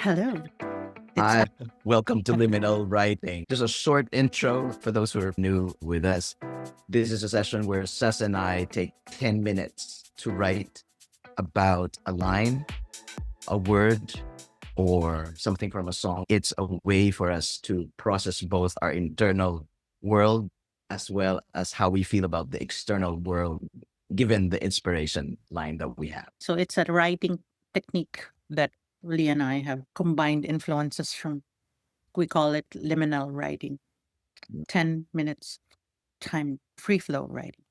Hello. It's Hi, welcome to Liminal Writing. Just a short intro for those who are new with us. This is a session where Sess and I take 10 minutes to write about a line, a word, or something from a song. It's a way for us to process both our internal world as well as how we feel about the external world, given the inspiration line that we have. so it's a writing technique that Lee and I have combined influences from. We call it liminal writing. 10 minutes time free flow writing.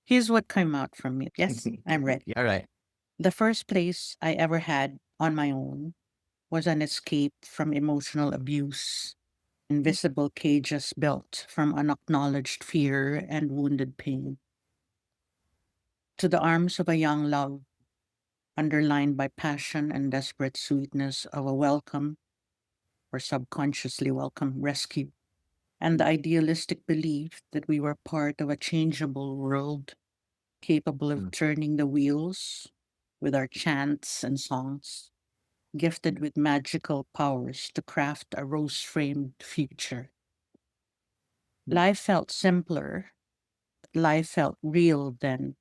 Here's what came out from it. Yes, I'm ready. All right. The first place I ever had on my own was an escape from emotional abuse. Invisible cages built from unacknowledged fear and wounded pain. To the arms of a young love, underlined by passion and desperate sweetness of a welcome or subconsciously welcome rescue, and the idealistic belief that we were part of a changeable world capable of turning the wheels with our chants and songs, gifted with magical powers to craft a rose framed future. Life felt simpler. Life felt real then.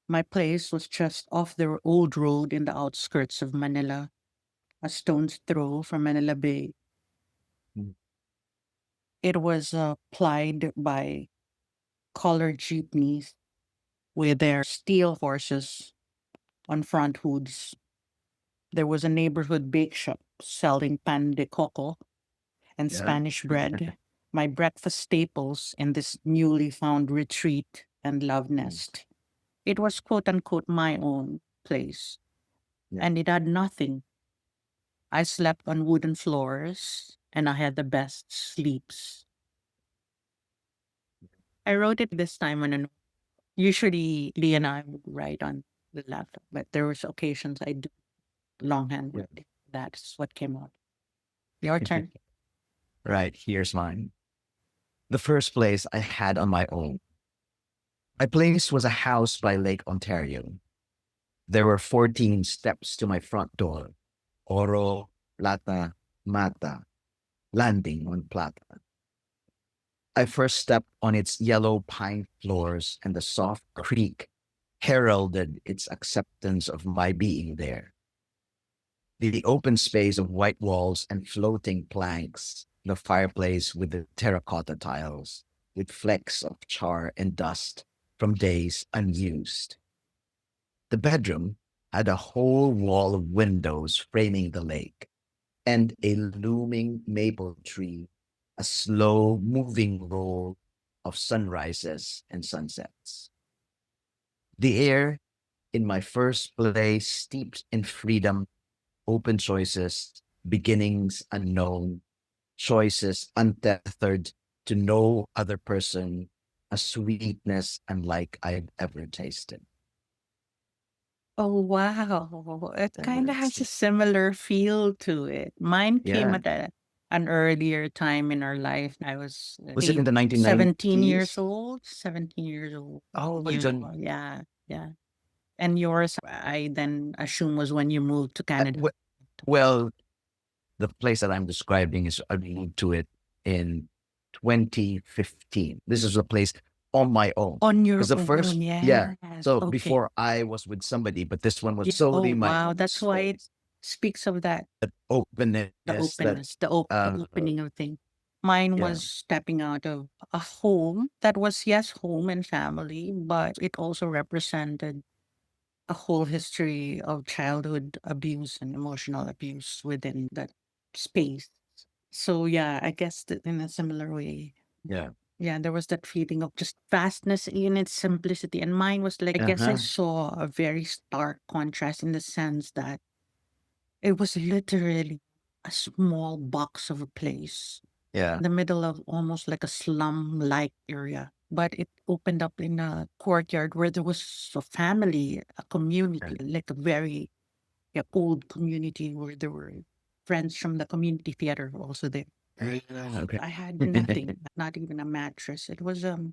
My place was just off the old road in the outskirts of Manila, a stone's throw from Manila Bay. Mm. It was plied by colored jeepneys with their steel horses on front hoods. There was a neighborhood bake shop selling pan de coco and Yeah. Spanish bread, my breakfast staples in this newly found retreat and love nest. It was quote unquote my own place, Yeah. and it had nothing. I slept on wooden floors and I had the best sleeps. I wrote it this time on a note. Usually Lee and I would write on the laptop, but there was occasions I do longhand Yeah. writing. That's what came out. Your turn. Right, here's mine. The first place I had on my own. My place was a house by Lake Ontario. There were 14 steps to my front door. Oro, Plata, Mata, landing on Plata. I first stepped on its yellow pine floors, and the soft creak heralded its acceptance of my being there. The open space of white walls and floating planks, the fireplace with the terracotta tiles, with flecks of char and dust from days unused. The bedroom had a whole wall of windows framing the lake and a looming maple tree, a slow moving roll of sunrises and sunsets. The air in my first place steeped in freedom, open choices, beginnings unknown, choices untethered to no other person, a sweetness unlike I'd ever tasted. Oh, wow. It kind of has a That's- similar feel to it. Mine came Yeah. at an earlier time in our life. I was Was it in the 17 years 1990s? old. 17 years old. Oh, You, yeah, yeah. And yours, I then assume, was when you moved to Canada. well, the place that I'm describing is I moved to it in 2015. This is a place on my own. On your Because the own, first, yeah. yes. So Okay. before I was with somebody, but this one was Oh, solely my wow. own That's why it space. speaks of that. That openness, The that openness, the opening of things. Mine yeah, was stepping out of a home that was, yes, home and family, but it also represented a whole history of childhood abuse and emotional abuse within that space. So, yeah, I guess that in a similar way. yeah. Yeah, there was that feeling of just vastness in its simplicity. And mine was like, I guess I saw a very stark contrast in the sense that it was literally a small box of a place Yeah. in the middle of almost like a slum like area. But it opened up in a courtyard where there was a family, a community, like a very, yeah, old community where there were friends from the community theater also there. Okay. I had nothing, not even a mattress. It was the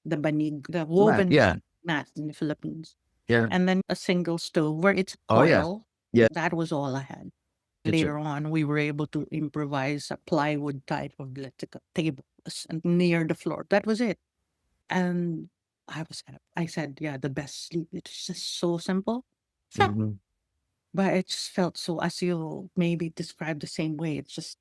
banig, the Mat, woven yeah. mat in the Philippines. Yeah. And then a single stove where it's Oh, yeah. coil. Yeah. That was all I had. Later on, we were able to improvise a plywood type of tables and near the floor. That was it. And I said, yeah, the best sleep. It's just so simple. Mhm. But it just felt so, as you maybe described the same way. It's just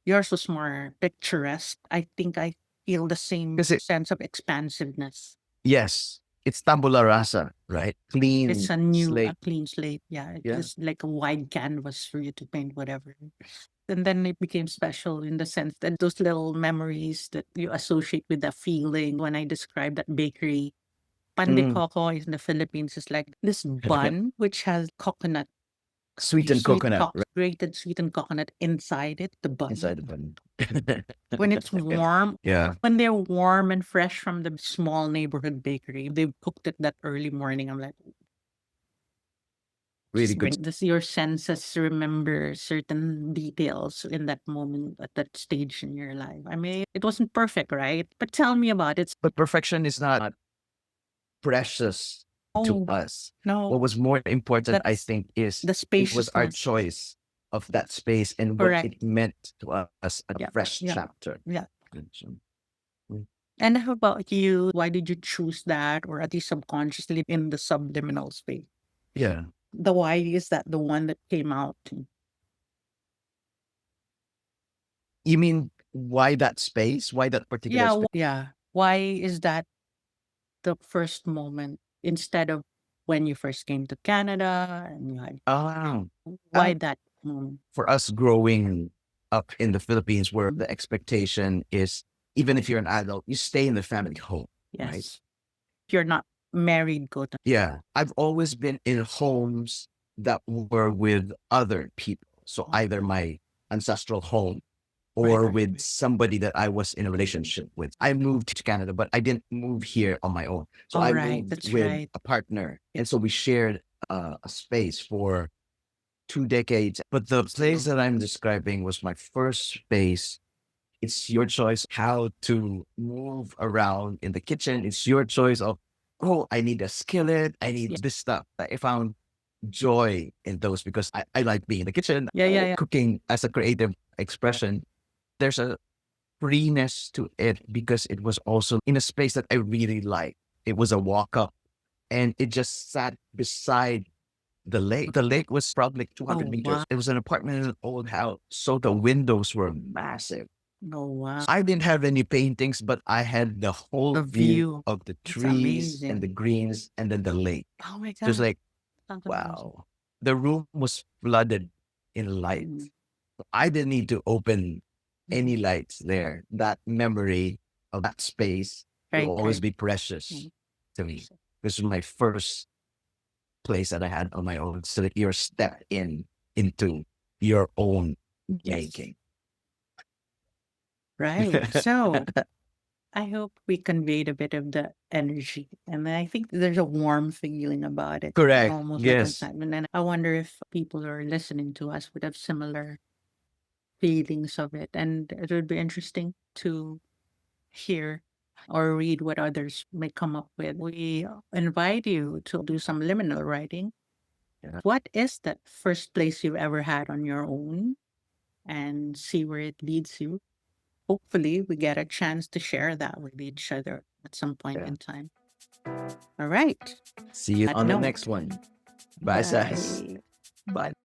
yours was more picturesque. I think I feel the same Kasi sense of expansiveness. yes, it's tabula rasa, right? It's Clean a slate. clean slate. Yeah, it's Yeah. just like a wide canvas for you to paint whatever. And then it became special in the sense that those little memories that you associate with that feeling. When I described that bakery, pan de Mm. coco in the Philippines is like this bun which has coconut, Sweetened coconut, right? grated sweetened coconut inside it, the bun. Inside the bun. When it's warm, Yeah, when they're warm and fresh from the small neighborhood bakery, they cooked it that early morning. I'm like, really just good. bring this, your senses remember certain details in that moment at that stage in your life. I mean, it wasn't perfect, right? But tell me about it. But perfection is not precious to Oh, us. What no, was more important, I that's think, is the it was our spaciousness. choice of that space and what Correct. it meant to us, a Yeah. fresh Yeah. chapter. Yeah. Mm. And how about you? Why did you choose that, or at least subconsciously in the subliminal space? Yeah. The why is that the one that came out? You mean why that space? Why that particular Yeah. space? Yeah. Why is that the first moment instead of when you first came to Canada and you had Oh, why that moment? for us growing up in the Philippines, where the expectation is even if you're an adult, you stay in the family home, right? Yes. If you're not married, go to Yeah. I've always been in homes that were with other people. So either my ancestral home right, or right. with somebody that I was in a relationship with. I moved to Canada, but I didn't move here on my own. So Oh, I right. moved That's with right. a partner. And so we shared a space for 2 decades. But the place that I'm describing was my first space. It's your choice how to move around in the kitchen. It's your choice of, oh, I need a skillet. I need Yeah. this stuff. I found joy in those because I like being in the kitchen. Yeah. I Yeah. like Yeah. cooking as a creative expression. There's a freeness to it because it was also in a space that I really like. It was a walk up and it just sat beside the lake. The lake was probably like Oh, 200 wow. meters. It was an apartment in an old house. So the windows were massive. Oh, wow. I didn't have any paintings, but I had the The whole view view. of the It's trees and amazing. the greens and then the lake. Oh my Just God. like, Sounds amazing. wow. The room was flooded in light. Mm, I didn't need to open any mm. lights there. That memory of that space will Right, always right. be precious Mm. to me. This was my first place that I had on my own. So that you're stepped into your own Yes. making. Right. So I hope we conveyed a bit of the energy. And I think there's a warm feeling about it, Correct. almost like Yes. excitement. And I wonder if people who are listening to us would have similar feelings of it. And it would be interesting to hear or read what others may come up with. We invite you to do some liminal writing. Yeah. What is that first place you've ever had on your own, and see where it leads you? Hopefully, we get a chance to share that with each other at some point Yeah. in time. All right. See you That on the note, next one. Bye, guys. bye. Bye.